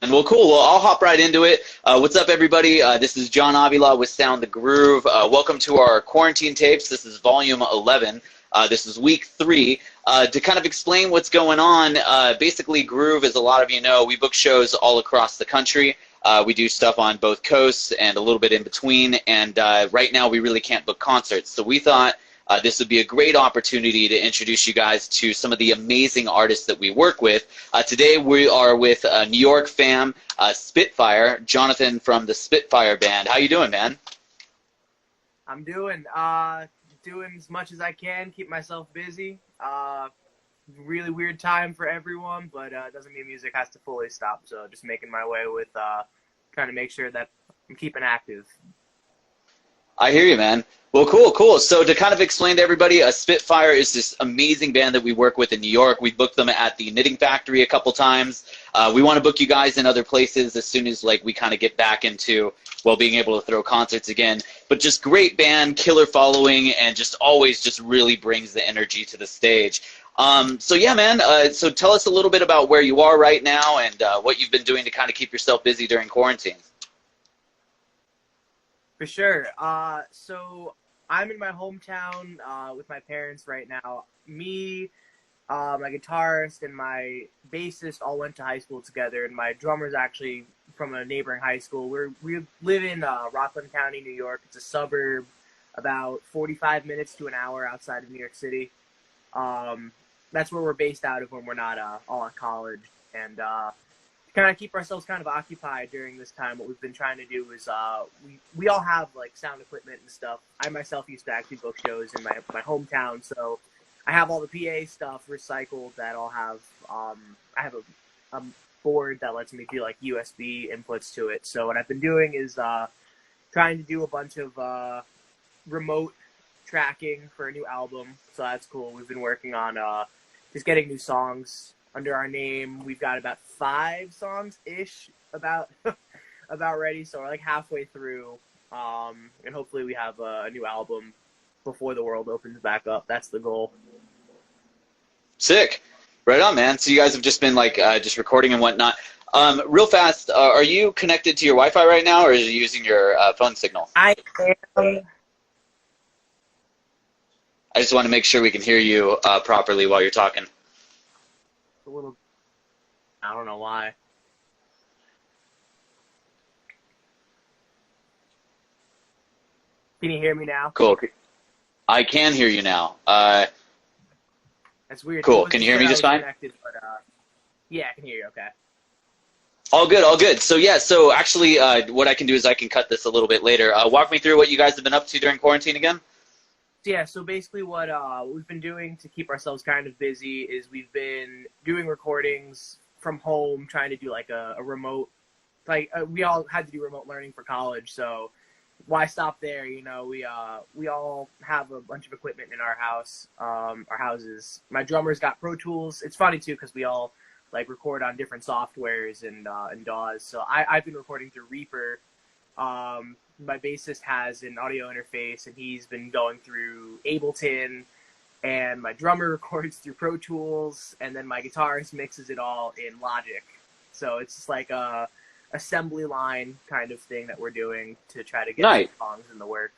And well, cool. Well, I'll hop right into it. What's up, everybody? This is John Avila with Sound the Groove. Welcome to our quarantine tapes. This is volume 11. This is week 3. To kind of explain what's going on, basically, Groove, as a lot of you know, we book shows all across the country. We do stuff on both coasts and a little bit in between. And right now, we really can't book concerts. So we thought this would be a great opportunity to introduce you guys to some of the amazing artists that we work with. Today we are with New York fam, Spitfire, Jonathan from the Spitfire band. How you doing, man? I'm doing as much as I can, keep myself busy. Really weird time for everyone, but doesn't mean music has to fully stop. So just making my way with trying to make sure that I'm keeping active. I hear you, man. Well, cool. So to kind of explain to everybody, Spitfire is this amazing band that we work with in New York. We booked them at the Knitting Factory a couple times. We want to book you guys in other places as soon as we kind of get back into, well, being able to throw concerts again. But just great band, killer following, and just always just really brings the energy to the stage. So yeah, man, so tell us a little bit about where you are right now and what you've been doing to kind of keep yourself busy during quarantine. For sure. So I'm in my hometown with my parents right now. Me, my guitarist, and my bassist all went to high school together, and my drummer's actually from a neighboring high school. We live in Rockland County, New York. It's a suburb about 45 minutes to an hour outside of New York City. That's where we're based out of when we're not all at college. And kind of keep ourselves kind of occupied during this time. What we've been trying to do is we all have sound equipment and stuff. I myself used to actually book shows in my hometown, so I have all the PA stuff recycled that I'll have. I have a board that lets me do USB inputs to it. So what I've been doing is trying to do a bunch of remote tracking for a new album. So that's cool. We've been working on just getting new songs under our name. We've got about 5 songs-ish about ready, so we're halfway through, and hopefully we have a new album before the world opens back up. That's the goal. Sick. Right on, man. So you guys have just been just recording and whatnot. Real fast, are you connected to your Wi-Fi right now, or are you using your phone signal? I am. I just want to make sure we can hear you properly while you're talking. A little. I don't know why. Can you hear me now? Cool. I can hear you now. That's weird. Cool. Can you hear me just fine? Yeah, I can hear you. Okay. All good, all good. So yeah, so actually what I can do is I can cut this a little bit later. Walk me through what you guys have been up to during quarantine again. Yeah, so basically what we've been doing to keep ourselves kind of busy is we've been doing recordings from home, trying to do a remote, we all had to do remote learning for college, so why stop there? You know, we all have a bunch of equipment in our houses. My drummer's got Pro Tools. It's funny too because we all record on different softwares and DAWs. So I've been recording through Reaper. My bassist has an audio interface, and he's been going through Ableton, and my drummer records through Pro Tools, and then my guitarist mixes it all in Logic. So it's just a assembly line kind of thing that we're doing to try to get songs in the work.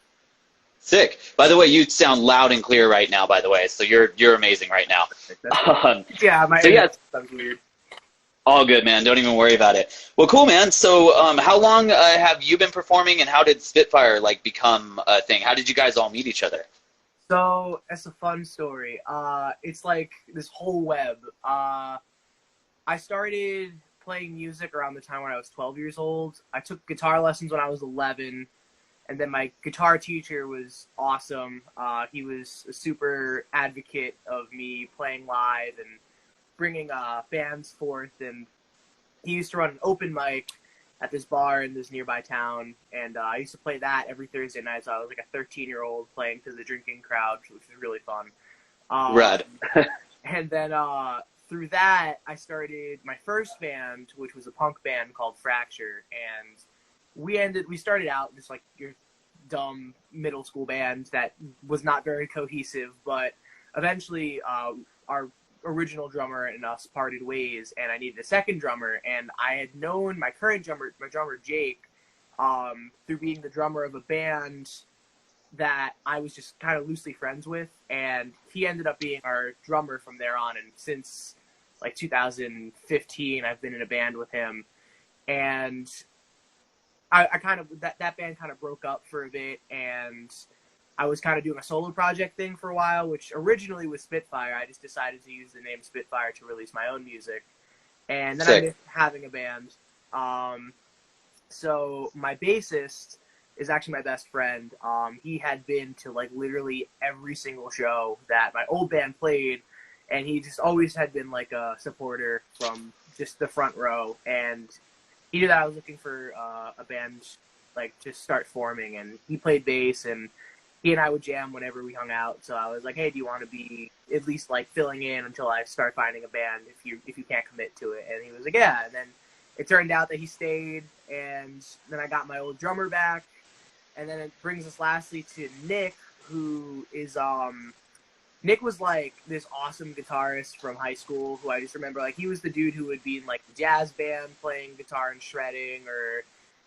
Sick. By the way, you sound loud and clear right now, by the way, so you're amazing right now. Yeah, sounds weird. All good, man. Don't even worry about it. Well, cool, man. So how long have you been performing, and how did Spitfire become a thing? How did you guys all meet each other? So it's a fun story. It's this whole web. I started playing music around the time when I was 12 years old. I took guitar lessons when I was 11, and then my guitar teacher was awesome. He was a super advocate of me playing live and bringing bands forth, and he used to run an open mic at this bar in this nearby town, and I used to play that every Thursday night, so I was a 13-year-old playing to the drinking crowd, which was really fun. Rad. And then through that, I started my first band, which was a punk band called Fracture, and we started out just your dumb middle school band that was not very cohesive, but eventually our original drummer and us parted ways, and I needed a second drummer. And I had known my current drummer, Jake, through being the drummer of a band that I was just kind of loosely friends with, and he ended up being our drummer from there on. And since like 2015, I've been in a band with him, and I kind of that band kind of broke up for a bit, and I was kind of doing a solo project thing for a while, which originally was Spitfire. I just decided to use the name Spitfire to release my own music, and then I missed having a band. So my bassist is actually my best friend. He had been to like literally every single show that my old band played, and he just always had been like a supporter from just the front row. And he knew that I was looking for a band like to start forming, and he played bass, and he and I would jam whenever we hung out. So I was like, hey, do you want to be at least like filling in until I start finding a band if you can't commit to it? And he was like, yeah. And then it turned out that he stayed, and then I got my old drummer back. And then it brings us lastly to Nick, who is Nick was like this awesome guitarist from high school who I just remember, like, he was the dude who would be in like the jazz band playing guitar and shredding, or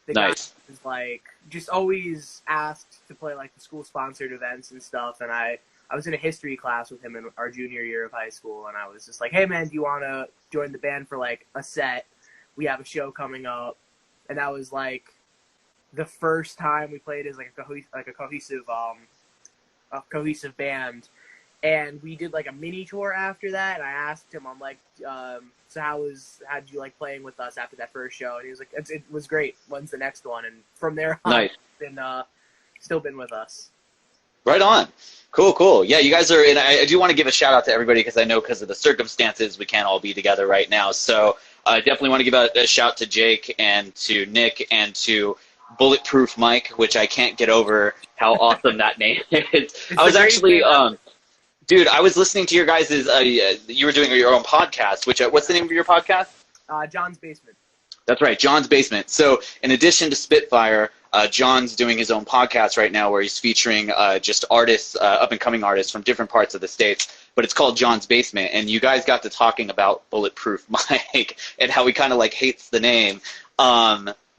the guy who was like just always asked to play like the school sponsored events and stuff. And I was in a history class with him in our junior year of high school, and I was just like, hey man, do you want to join the band for like a set? We have a show coming up. And that was like the first time we played as like a cohesive band. And we did like a mini tour after that, and I asked him, I'm like, so how'd you like playing with us after that first show? And he was like, it was great. When's the next one? And from there on, he's still been with us. Right on. Cool. Yeah, you guys are, and I do want to give a shout out to everybody, because I know because of the circumstances we can't all be together right now. So I definitely want to give a shout to Jake and to Nick and to Bulletproof Mike, which I can't get over how awesome that name is. I was actually, dude, I was listening to your guys', you were doing your own podcast, which, what's the name of your podcast? John's Basement. That's right, John's Basement. So in addition to Spitfire, John's doing his own podcast right now where he's featuring just artists, up-and-coming artists from different parts of the States, but it's called John's Basement. And you guys got to talking about Bulletproof Mike and how he kind of like hates the name.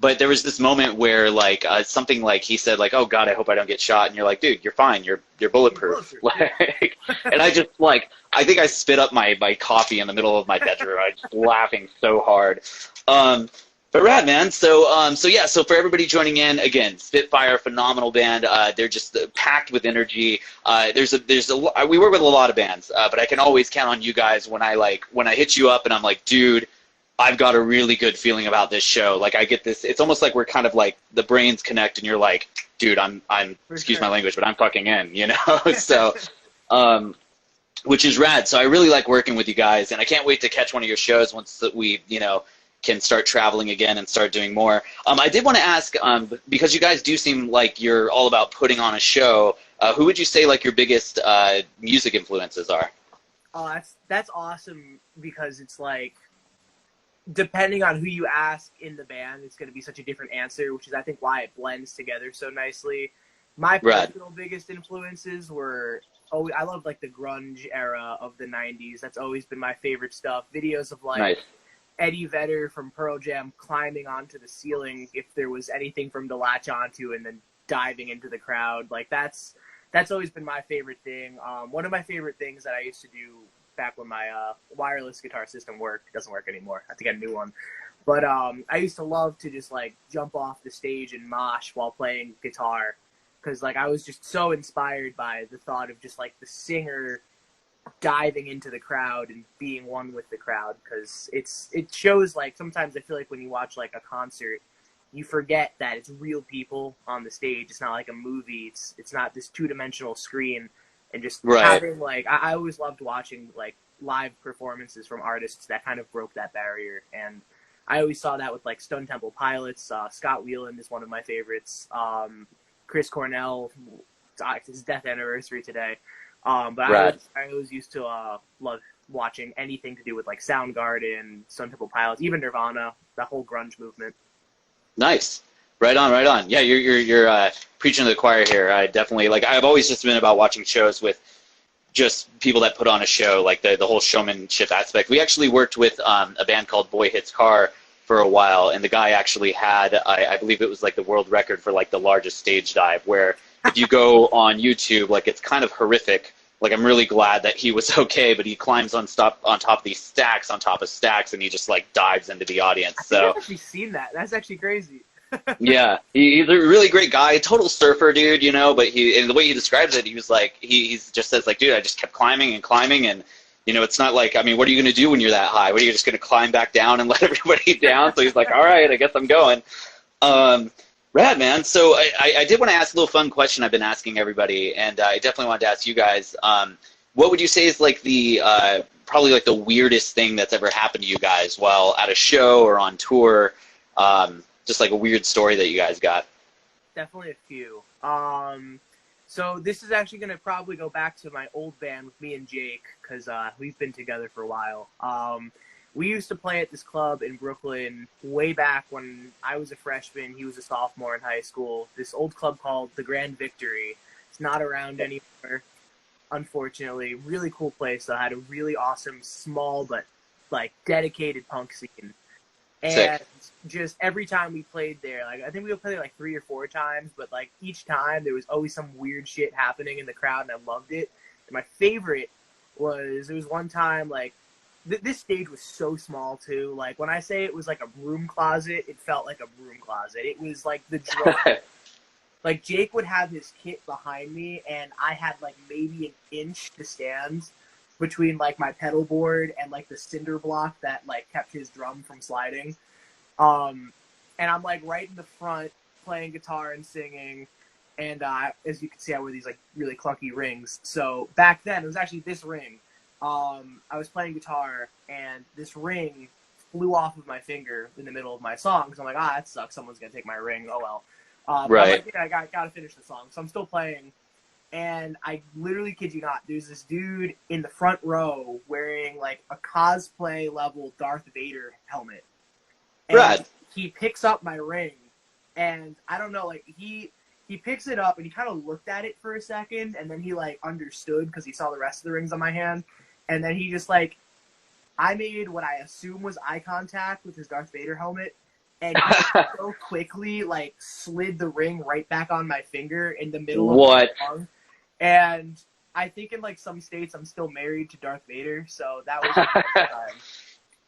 But there was this moment where like something like he said like, oh God, I hope I don't get shot. And you're like, dude, you're fine. You're bulletproof. Like, and I just like, I think I spit up my coffee in the middle of my bedroom. I was laughing so hard. But rad, man. So yeah. So for everybody joining in, again, Spitfire, phenomenal band. They're just packed with energy. We work with a lot of bands, but I can always count on you guys when I hit you up and I'm like, dude, I've got a really good feeling about this show. Like I get this. It's almost like we're kind of like the brains connect, and you're like, dude, I'm excuse my language, but I'm fucking in, you know. So, which is rad. So I really like working with you guys, and I can't wait to catch one of your shows once we, can start traveling again and start doing more. I did want to ask, because you guys do seem like you're all about putting on a show, who would you say like your biggest music influences are? Oh, that's awesome, because it's like, depending on who you ask in the band, it's going to be such a different answer, which is I think why it blends together so nicely. My personal biggest influences were, I love like the grunge era of the 90s. That's always been my favorite stuff. Videos of like Eddie Vedder from Pearl Jam climbing onto the ceiling if there was anything for him to latch onto, and then diving into the crowd. Like that's always been my favorite thing. One of my favorite things that I used to do back when my wireless guitar system worked. It doesn't work anymore. I have to get a new one. But I used to love to just like jump off the stage and mosh while playing guitar, because like I was just so inspired by the thought of just like the singer diving into the crowd and being one with the crowd. Because it shows, like, sometimes I feel like when you watch like a concert, you forget that it's real people on the stage. It's not like a movie. It's not this two-dimensional screen. And just having, like, I always loved watching, like, live performances from artists that kind of broke that barrier. And I always saw that with, like, Stone Temple Pilots. Scott Weiland is one of my favorites. Chris Cornell, it's his death anniversary today. But I always used to love watching anything to do with, like, Soundgarden, Stone Temple Pilots, even Nirvana, the whole grunge movement. Nice. Right on. Yeah, you're preaching to the choir here. I definitely, like, I've always just been about watching shows with just people that put on a show, like the whole showmanship aspect. We actually worked with a band called Boy Hits Car for a while, and the guy actually had, I believe it was like the world record for like the largest stage dive, where if you go on YouTube, like it's kind of horrific. Like I'm really glad that he was okay, but he climbs on top of these stacks on top of stacks, and he just like dives into the audience. I think I've actually seen that. That's actually crazy. Yeah, he's a really great guy, total surfer dude, you know. But and the way he describes it, he was like, he just says like, dude, I just kept climbing and climbing, and you know, it's not like, I mean, what are you gonna do when you're that high? What are you just gonna climb back down and let everybody down? So he's like, all right, I guess I'm going. Rad, man. So I did want to ask a little fun question I've been asking everybody, and I definitely wanted to ask you guys. What would you say is like the probably like the weirdest thing that's ever happened to you guys while at a show or on tour? Just like a weird story that you guys got. Definitely a few. So this is actually going to probably go back to my old band with me and Jake, because we've been together for a while. We used to play at this club in Brooklyn way back when I was a freshman. He was a sophomore in high school. This old club called the Grand Victory. It's not around anymore, unfortunately. Really cool place. I had a really awesome, small, but like dedicated punk scene. And Sick. just every time we played there, like I think we played like 3 or 4 times, but like each time there was always some weird shit happening in the crowd, and I loved it. And my favorite was, it was one time, like this stage was so small too. Like when I say it was like a broom closet, it felt like a broom closet. It was like the drum. Like Jake would have his kit behind me, and I had like maybe an inch to stand between like my pedal board and like the cinder block that like kept his drum from sliding. And I'm like right in the front playing guitar and singing. And as you can see, I wear these like really clunky rings. So back then it was actually this ring. I was playing guitar and this ring flew off of my finger in the middle of my song. Because I'm like, that sucks. Someone's going to take my ring. Oh well. Right. I'm like, yeah, I got to finish the song. So I'm still playing. And I literally kid you not, there's this dude in the front row wearing like a cosplay level Darth Vader helmet. And Rad. he picks up my ring, and I don't know, like he picks it up and he kind of looked at it for a second, and then he like understood because he saw the rest of the rings on my hand, and then he just like, I made what I assume was eye contact with his Darth Vader helmet, and he so quickly like slid the ring right back on my finger in the middle of the song. And I think in like some states I'm still married to Darth Vader, so that was a good time.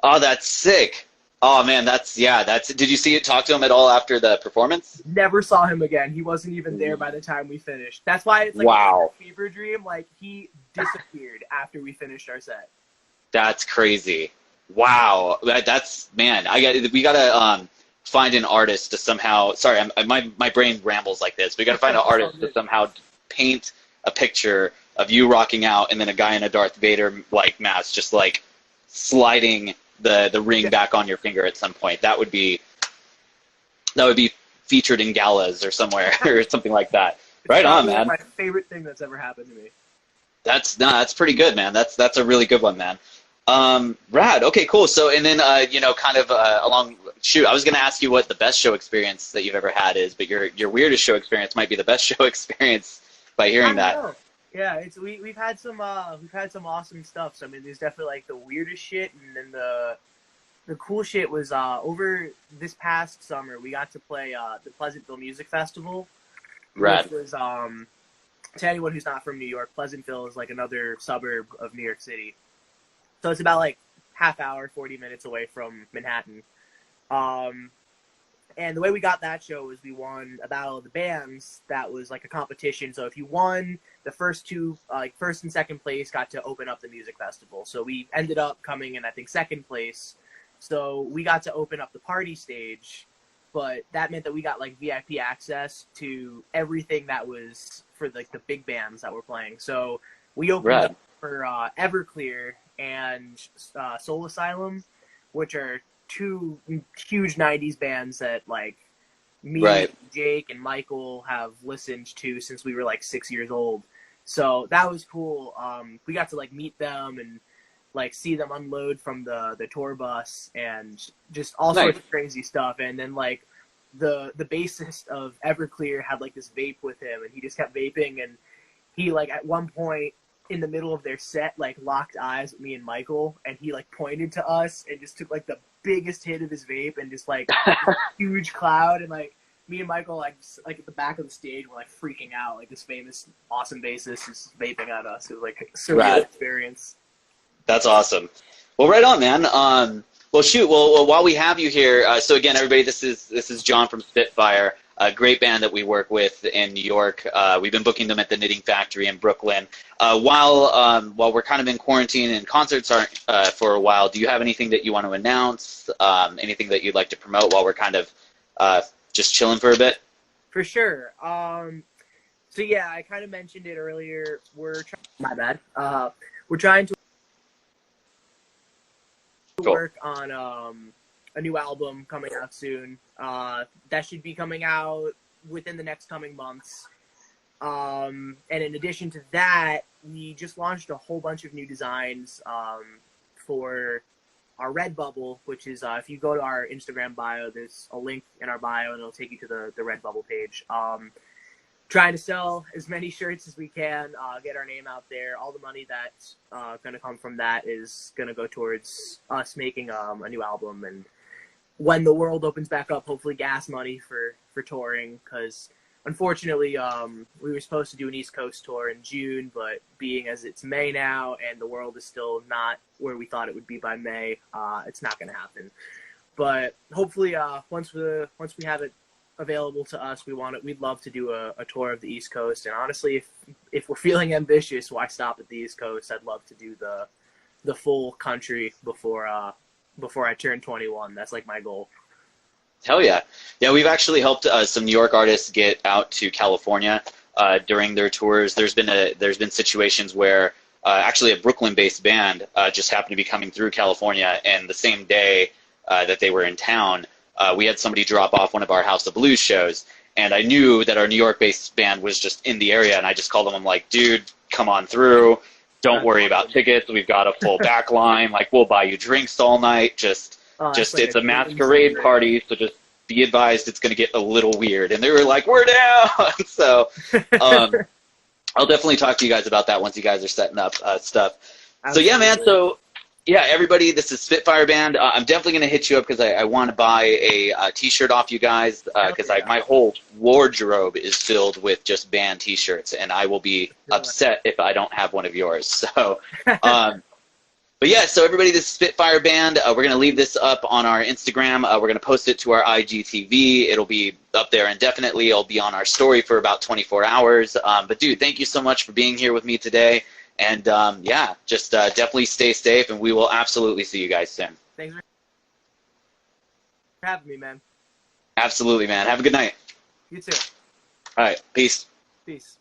Oh, that's sick. Oh man, that's did you talk to him at all after the performance? Never saw him again. He wasn't even there by the time we finished. That's why it's like wow. a fever dream. Like he disappeared after we finished our set. That's crazy. Wow. That's man, we gotta find an artist to somehow, sorry, my brain rambles like this. We gotta find an artist to somehow paint a picture of you rocking out and then a guy in a Darth Vader like mask just like sliding the ring back on your finger at some point. That would be featured in galas or somewhere or something like that. Right on, man. My favorite thing that's ever happened to me. That's pretty good, man. That's a really good one, man. Rad. Okay, cool. So and then kind of I was gonna ask you what the best show experience that you've ever had is, but your weirdest show experience might be the best show experience by hearing that. Know. Yeah, we've had some awesome stuff. So I mean, there's definitely like the weirdest shit, and then the cool shit was over this past summer we got to play the Pleasantville Music Festival. Rad. Which was to anyone who's not from New York, Pleasantville is like another suburb of New York City. So it's about like half hour, 40 minutes away from Manhattan. And the way we got that show was we won a Battle of the Bands. That was like a competition. So if you won, the first two, like first and second place, got to open up the music festival. So we ended up coming in, I think, second place. So we got to open up the party stage, but that meant that we got like VIP access to everything that was for like the big bands that were playing. So we opened up for Everclear and Soul Asylum, which are two huge 90s bands that like me, Jake, and Michael have listened to since we were like 6 years old. So that was cool. We got to like meet them and like see them unload from the tour bus and just all sorts of crazy stuff. And then like the bassist of Everclear had like this vape with him, and he just kept vaping, and he like at one point in the middle of their set, like locked eyes with me and Michael, and he like pointed to us and just took like the biggest hit of his vape and just like huge cloud, and like me and Michael like at the back of the stage were like freaking out, like this famous awesome bassist is vaping at us. It was like a surreal experience. That's awesome. Well, right on, man. Well, shoot. Well, while we have you here, so again, everybody, this is John from Spitfire, a great band that we work with in New York. We've been booking them at the Knitting Factory in Brooklyn. While we're kind of in quarantine and concerts aren't for a while, do you have anything that you want to announce? Anything that you'd like to promote while we're kind of just chilling for a bit? For sure. So yeah, I kind of mentioned it earlier. My bad. We're trying to work on a new album coming out soon. That should be coming out within the next coming months. And in addition to that, we just launched a whole bunch of new designs for our Redbubble, which is if you go to our Instagram bio, there's a link in our bio and it'll take you to the Redbubble page. Trying to sell as many shirts as we can, get our name out there. All the money that's going to come from that is going to go towards us making a new album. And when the world opens back up, hopefully gas money for touring, because unfortunately we were supposed to do an East Coast tour in June, but being as it's May now and the world is still not where we thought it would be by May, it's not going to happen. But hopefully once we have it available to us, we'd love to do a tour of the East Coast. And honestly, if we're feeling ambitious, why stop at the East Coast? I'd love to do the full country before I turn 21. That's like my goal. Hell yeah. Yeah, we've actually helped some New York artists get out to California during their tours. There's been situations where actually a Brooklyn-based band just happened to be coming through California, and the same day that they were in town, we had somebody drop off one of our House of Blues shows, and I knew that our New York-based band was just in the area, and I just called them. I'm like, dude, come on through. Don't worry about tickets. We've got a full back line. Like, we'll buy you drinks all night. Just it's a masquerade party, so just be advised it's going to get a little weird. And they were like, we're down. So I'll definitely talk to you guys about that once you guys are setting up stuff. Absolutely. So yeah, man. So yeah, everybody, this is Spitfire Band. I'm definitely going to hit you up because I want to buy a T-shirt off you guys because my whole wardrobe is filled with just band T-shirts, and I will be upset if I don't have one of yours. So, but yeah, so everybody, this is Spitfire Band. We're going to leave this up on our Instagram. We're going to post it to our IGTV. It'll be up there indefinitely. It'll be on our story for about 24 hours. But dude, thank you so much for being here with me today. And yeah, just definitely stay safe, and we will absolutely see you guys soon. Thanks for having me, man. Absolutely, man. Have a good night. You too. All right. Peace. Peace.